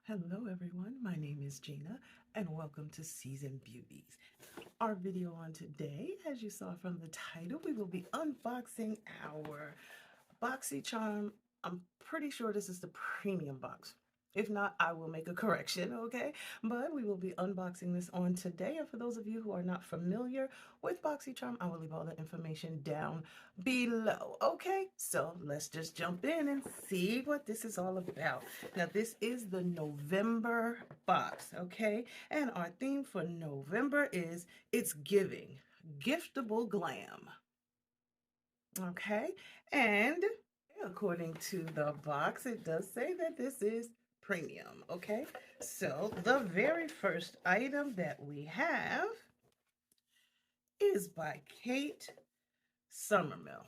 Hello everyone, my name is Gina and welcome to Season Beauties. Our video on today, as you saw from the title, we will be unboxing our BoxyCharm. I'm pretty sure this is the premium box. If not, I will make a correction, okay? But we will be unboxing this on today. And for those of you who are not familiar with BoxyCharm, I will leave all the information down below, okay? So let's just jump in and see what this is all about. Now, this is the November box, okay? And our theme for November is It's Giving, Giftable Glam. Okay, and according to the box, it does say that this is premium. Okay, so the very first item that we have is by KATE Sommernvill.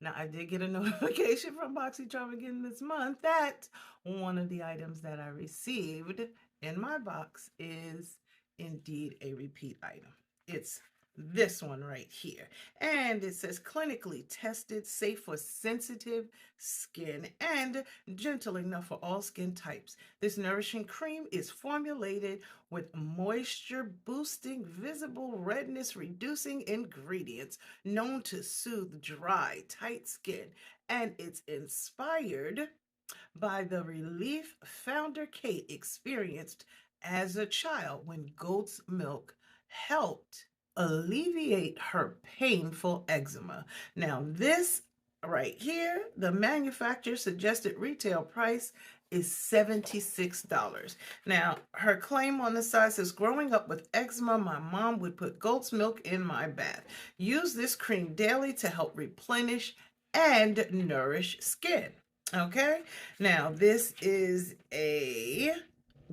Now, I did get a notification from BoxyCharm again this month that one of the items that I received in my box is indeed a repeat item. It's this one right here. And it says clinically tested, safe for sensitive skin and gentle enough for all skin types. This nourishing cream is formulated with moisture boosting, visible redness reducing ingredients known to soothe dry, tight skin. And it's inspired by the relief founder Kate experienced as a child when goat's milk helped alleviate her painful eczema. Now, this right here, the manufacturer suggested retail price is $76. Now, her claim on the side says, growing up with eczema, my mom would put goat's milk in my bath. Use this cream daily to help replenish and nourish skin. Okay, now this is a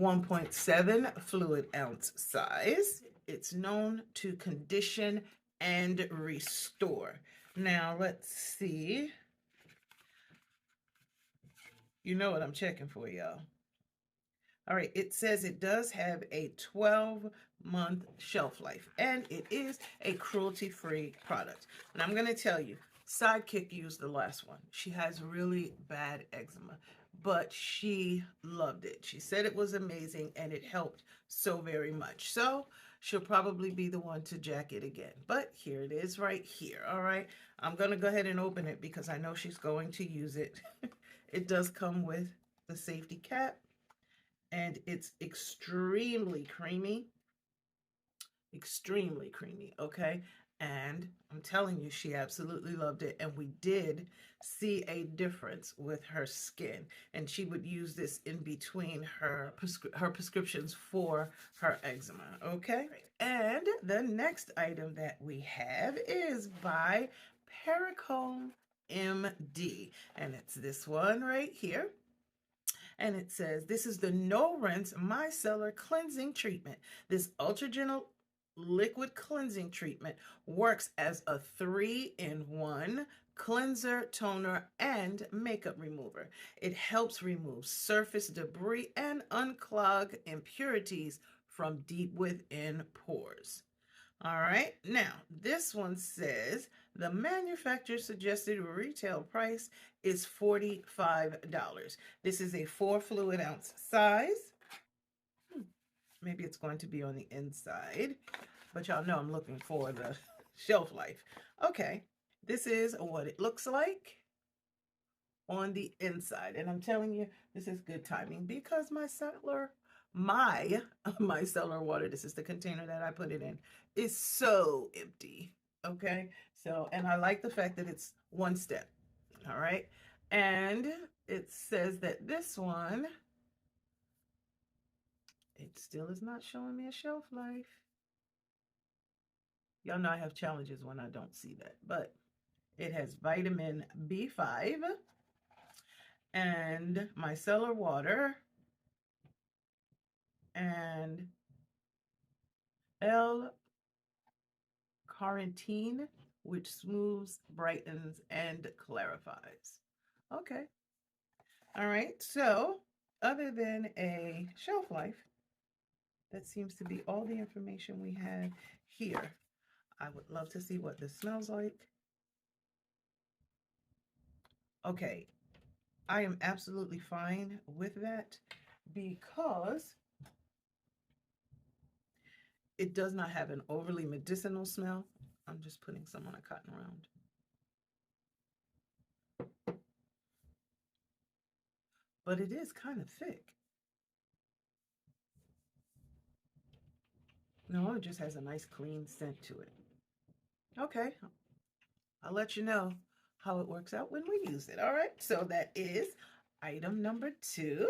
1.7 fluid ounce size. It's known to condition and restore. Now, let's see. You know what I'm checking for, y'all. All right, it says it does have a 12-month shelf life, and it is a cruelty-free product. And I'm going to tell you, Sidekick used the last one. She has really bad eczema, but she loved it. She said it was amazing, and it helped so very much. So she'll probably be the one to jack it again. But here it is right here, all right? I'm going to go ahead and open it because I know she's going to use it. It does come with the safety cap, and it's extremely creamy, okay? And I'm telling you, she absolutely loved it. And we did see a difference with her skin. And she would use this in between her prescriptions for her eczema, okay? And the next item that we have is by PERRICONE MD. And it's this one right here. And it says, this is the No Rinse Micellar Cleansing Treatment. This ultra gentle liquid cleansing treatment works as a 3-in-1 cleanser, toner, and makeup remover. It helps remove surface debris and unclog impurities from deep within pores. All right, now this one says the manufacturer suggested retail price is $45. This is a 4 fluid ounce size. Maybe it's going to be on the inside, but y'all know I'm looking for the shelf life. Okay, this is what it looks like on the inside. And I'm telling you, this is good timing because my micellar water, this is the container that I put it in, is so empty. Okay, so, and I like the fact that it's one step. All right, and it says that this one, it still is not showing me a shelf life. Y'all know I have challenges when I don't see that, but it has vitamin B5 and micellar water and L-carnitine, which smooths, brightens, and clarifies. Okay. All right. So other than a shelf life, that seems to be all the information we have here. I would love to see what this smells like. Okay, I am absolutely fine with that. because it does not have an overly medicinal smell. I'm just putting some on a cotton round. But it is kind of thick. No, it just has a nice clean scent to it. Okay, I'll let you know how it works out when we use it. All right, so that is item number 2.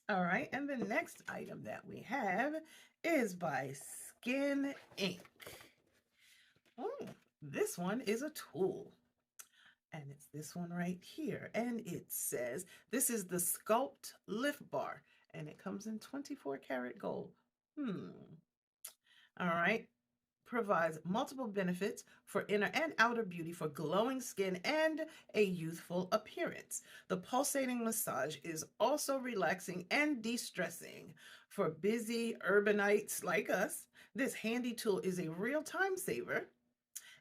All right, and the next item that we have is by Skin Ink. Oh, this one is a tool. And it's this one right here. And it says, this is the Sculpt Lift Bar. And it comes in 24 karat gold. All right. Provides multiple benefits for inner and outer beauty for glowing skin and a youthful appearance. The pulsating massage is also relaxing and de-stressing. For busy urbanites like us, this handy tool is a real time saver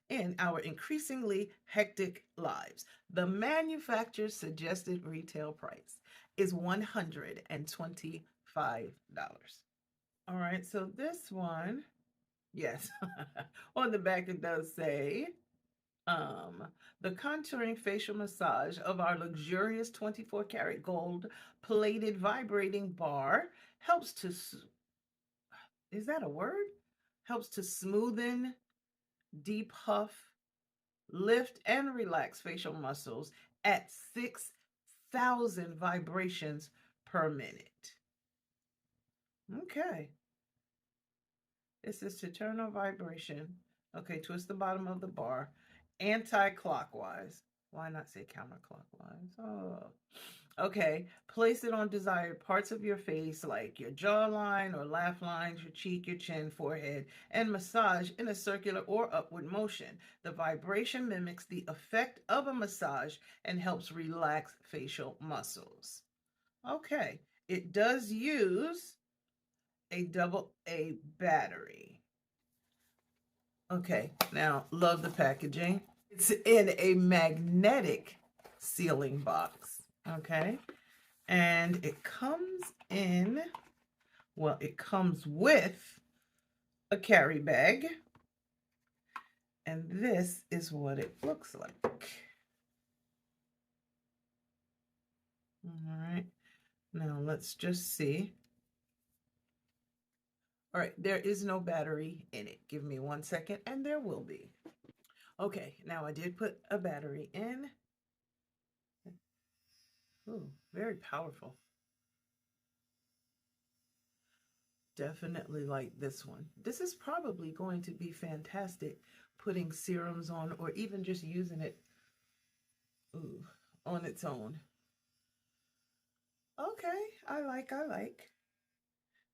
in our increasingly hectic lives. The manufacturer's suggested retail price is $125. All right, so this one, yes, on the back it does say, the contouring facial massage of our luxurious 24 karat gold plated vibrating bar helps to, is that a word? Helps to smoothen, depuff, lift, and relax facial muscles at 6,000 vibrations per minute. Okay. This is to turn on vibration. Okay, twist the bottom of the bar anti-clockwise. Why not say counterclockwise? Oh. Okay, place it on desired parts of your face like your jawline or laugh lines, your cheek, your chin, forehead, and massage in a circular or upward motion. The vibration mimics the effect of a massage and helps relax facial muscles. Okay, it does use a AA battery. Okay, now love the packaging. It's in a magnetic sealing box. Okay, and it comes in, well, it comes with a carry bag, and this is what it looks like. All right, now let's just see. All right, there is no battery in it. Give me 1 second, and there will be. Okay, now I did put a battery in. Ooh, very powerful. Definitely like this one. This is probably going to be fantastic putting serums on, or even just using it on its own. Okay, I like.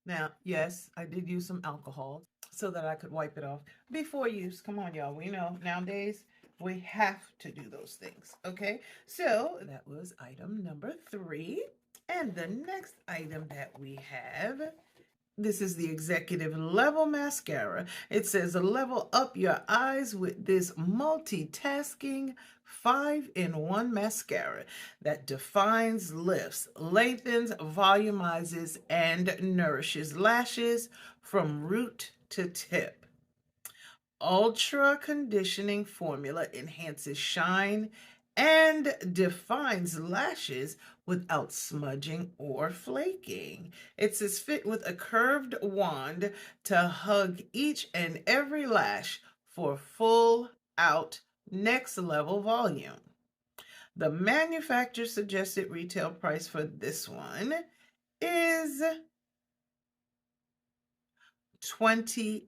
Now, yes, I did use some alcohol so that I could wipe it off before use. Come on, y'all. We know nowadays we have to do those things. Okay, so that was item number 3. And the next item that we have, this is the Executive Level Mascara. It says level up your eyes with this multitasking 5-in-1 mascara that defines, lifts, lengthens, volumizes, and nourishes lashes from root to tip. Ultra conditioning formula enhances shine and defines lashes without smudging or flaking. It says fit with a curved wand to hug each and every lash for full out next level volume. The manufacturer suggested retail price for this one is $28.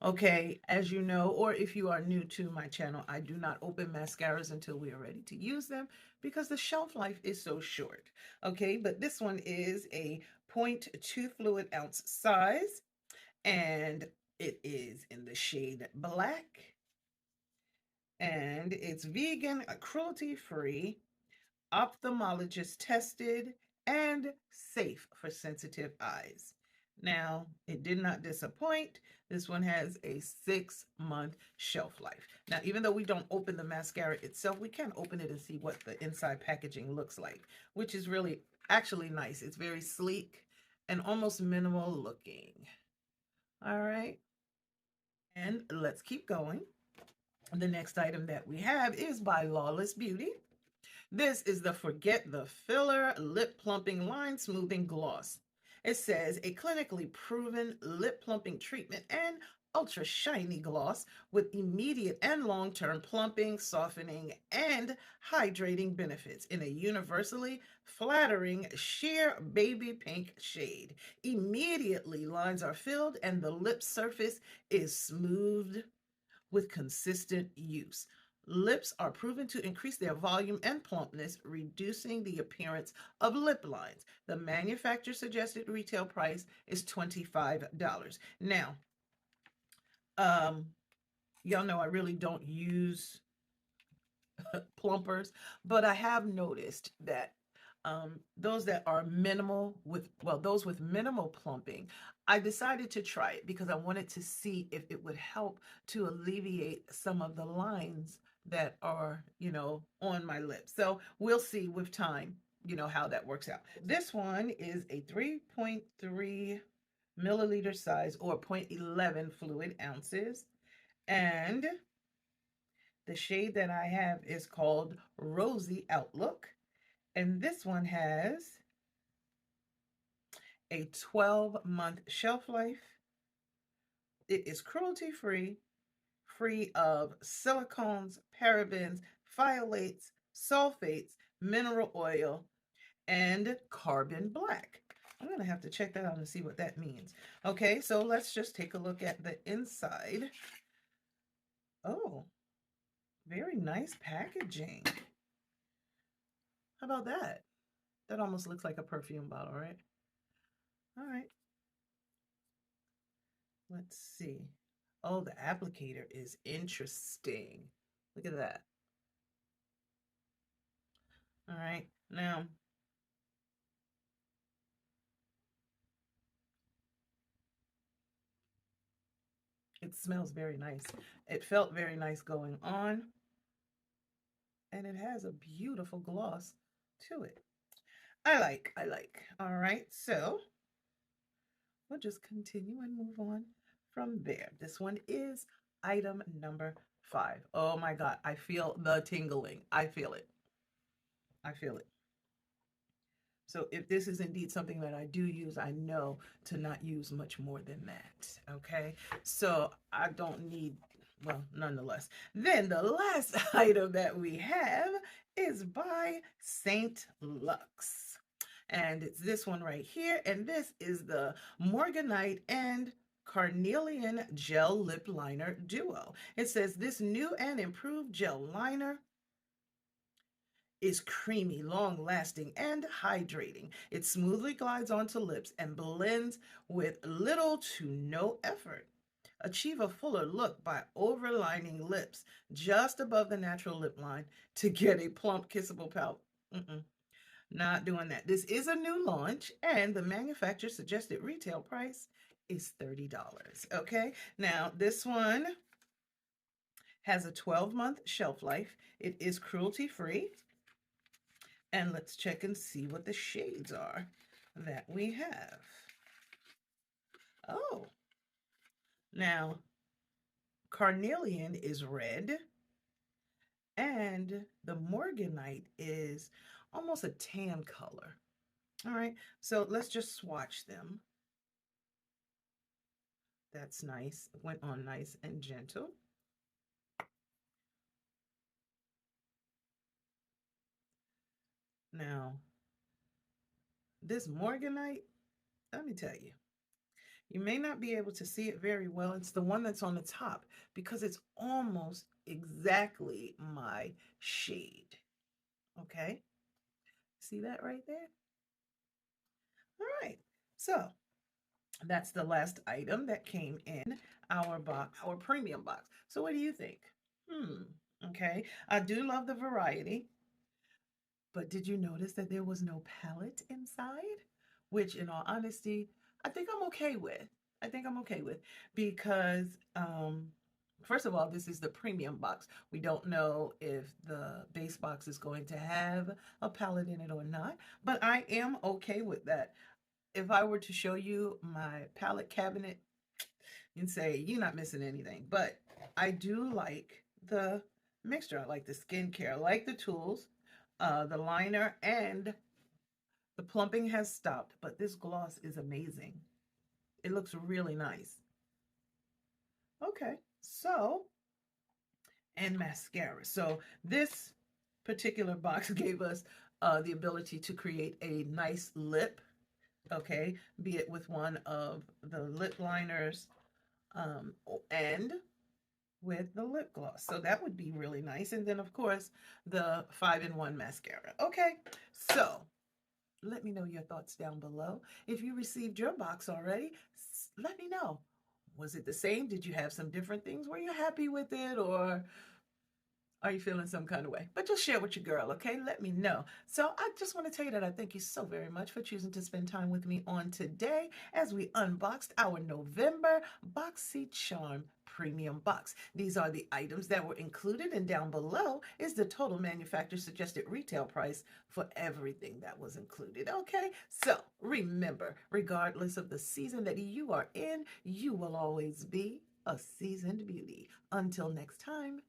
Okay, as you know, or if you are new to my channel, I do not open mascaras until we are ready to use them because the shelf life is so short. Okay, but this one is a 0.2 fluid ounce size, and it is in the shade black, and it's vegan, cruelty-free, ophthalmologist tested, and safe for sensitive eyes. Now, it did not disappoint. This one has a 6-month shelf life. Now, even though we don't open the mascara itself, we can open it and see what the inside packaging looks like, which is really actually nice. It's very sleek and almost minimal looking. All right. And let's keep going. The next item that we have is by Lawless Beauty. This is the Forget the Filler Lip Plumping Line Smoothing Gloss. It says a clinically proven lip plumping treatment and ultra shiny gloss with immediate and long-term plumping, softening, and hydrating benefits in a universally flattering sheer baby pink shade. Immediately lines are filled and the lip surface is smoothed with consistent use. Lips are proven to increase their volume and plumpness, reducing the appearance of lip lines. The manufacturer suggested retail price is $25. Now, y'all know I really don't use plumpers, but I have noticed that those that are minimal with, well, those with minimal plumping, I decided to try it because I wanted to see if it would help to alleviate some of the lines that are, you know, on my lips. So we'll see with time, you know, how that works out. This one is a 3.3 milliliter size or 0.11 fluid ounces. And the shade that I have is called Rosy Outlook. And this one has a 12-month shelf life. It is cruelty-free, free of silicones, parabens, phthalates, sulfates, mineral oil, and carbon black. I'm going to have to check that out and see what that means. Okay, so let's just take a look at the inside. Oh, very nice packaging. How about that? That almost looks like a perfume bottle, right? All right. Let's see. Oh, the applicator is interesting. Look at that. All right. Now, it smells very nice. It felt very nice going on. And it has a beautiful gloss to it. I like. All right. So we'll just continue and move on from there. This one is item number 5. Oh my God. I feel the tingling. I feel it. I feel it. So if this is indeed something that I do use, I know to not use much more than that. Okay. So I don't need, well, nonetheless. Then the last item that we have is by Saint Luxe. And it's this one right here. And this is the Morganite and Carnelian Gel Lip Liner Duo. It says this new and improved gel liner is creamy, long-lasting, and hydrating. It smoothly glides onto lips and blends with little to no effort. Achieve a fuller look by overlining lips just above the natural lip line to get a plump, kissable pout. Not doing that. This is a new launch, and the manufacturer suggested retail price is $30. Okay, now this one has a 12-month shelf life. It is cruelty-free. And let's check and see what the shades are that we have. Oh, now Carnelian is red, and the Morganite is almost a tan color. All right, so let's just swatch them. That's nice. It went on nice and gentle. Now, this Morganite, let me tell you, you may not be able to see it very well. It's the one that's on the top because it's almost exactly my shade. Okay, see that right there? All right, so that's the last item that came in our box, our premium box. So what do you think? Okay, I do love the variety, but did you notice that there was no palette inside? Which, in all honesty, I think I'm okay with. I think I'm okay with because first of all, this is the premium box. We don't know if the base box is going to have a palette in it or not, but I am okay with that. If I were to show you my palette cabinet, you'd say you're not missing anything. But I do like the mixture. I like the skincare. I like the tools, the liner, and the plumping has stopped. But this gloss is amazing. It looks really nice. Okay, so, and mascara. So this particular box gave us the ability to create a nice lip, okay, be it with one of the lip liners and with the lip gloss. So that would be really nice. And then, of course, the 5-in-1 mascara. Okay, so let me know your thoughts down below. If you received your box already, let me know. Was it the same? Did you have some different things? Were you happy with it, or are you feeling some kind of way? But just share with your girl, okay? Let me know. So I just want to tell you that I thank you so very much for choosing to spend time with me on today as we unboxed our November BoxyCharm Premium Box. These are the items that were included, and down below is the total manufacturer suggested retail price for everything that was included, okay? So remember, regardless of the season that you are in, you will always be a seasoned beauty. Until next time,